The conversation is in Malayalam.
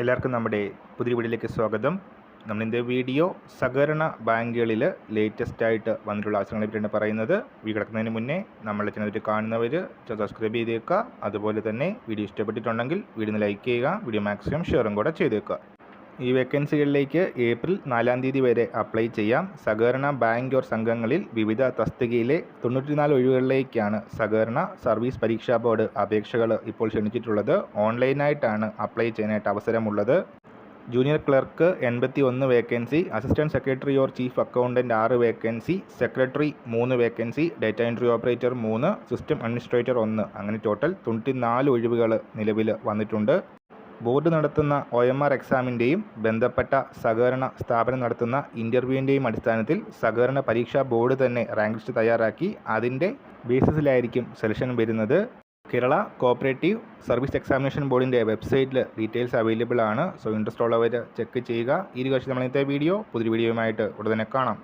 എല്ലാവർക്കും നമ്മുടെ പുതിയ വീഡിയോയിലേക്ക് സ്വാഗതം. നമ്മളിൻ്റെ വീഡിയോ സഹകരണ ബാങ്കുകളിൽ ലേറ്റസ്റ്റ് ആയിട്ട് വന്നിട്ടുള്ള അവസരങ്ങളെ പറ്റിയാണ് പറയുന്നത്. വീഡിയോ കിടക്കുന്നതിന് മുന്നേ നമ്മളെ ചാനൽ കാണുന്നവർ സബ്സ്ക്രൈബ് ചെയ്തേക്കുക. അതുപോലെ തന്നെ വീഡിയോ ഇഷ്ടപ്പെട്ടിട്ടുണ്ടെങ്കിൽ വീഡിയോ ലൈക്ക് ചെയ്യുക. വീഡിയോ മാക്സിമം ഷെയറും കൂടെ ചെയ്തേക്കുക. ഈ വേക്കൻസികളിലേക്ക് ഏപ്രിൽ 4 തീയതി വരെ അപ്ലൈ ചെയ്യാം. സഹകരണ ബാങ്ക് ഓർ സംഘങ്ങളിൽ വിവിധ തസ്തികയിലെ 94 ഒഴിവുകളിലേക്കാണ് സഹകരണ സർവീസ് പരീക്ഷാ ബോർഡ് അപേക്ഷകൾ ഇപ്പോൾ ക്ഷണിച്ചിട്ടുള്ളത്. ഓൺലൈനായിട്ടാണ് അപ്ലൈ ചെയ്യാനായിട്ട് അവസരമുള്ളത്. Junior clerk 81 vacancy, assistant secretary or chief accountant 6 vacancy, secretary 3 vacancy, data entry operator 3, system administrator 1, അങ്ങനെ ടോട്ടൽ 94 ഒഴിവുകൾ നിലവിൽ വന്നിട്ടുണ്ട്. ബോർഡ് നടത്തുന്ന OMR എക്സാമിൻ്റെയും ബന്ധപ്പെട്ട സഹകരണ സ്ഥാപനം നടത്തുന്ന ഇൻ്റർവ്യൂവിൻ്റെയും അടിസ്ഥാനത്തിൽ സഹകരണ പരീക്ഷാ ബോർഡ് തന്നെ റാങ്ക് ലിസ്റ്റ് തയ്യാറാക്കി അതിൻ്റെ ബേസിസിലായിരിക്കും സെലക്ഷൻ വരുന്നത്. കേരള കോഓപ്പറേറ്റീവ് സർവീസ് എക്സാമിനേഷൻ ബോർഡിൻ്റെ വെബ്സൈറ്റിൽ ഡീറ്റെയിൽസ് അവൈലബിൾ ആണ്. സോ ഇൻട്രസ്റ്റ് ഉള്ളവർ ചെക്ക് ചെയ്യുക. ഈ ഒരു കാഴ്ച നമ്മളത്തെ വീഡിയോ പുതിയ വീഡിയോയുമായിട്ട് ഉടനെ കാണാം.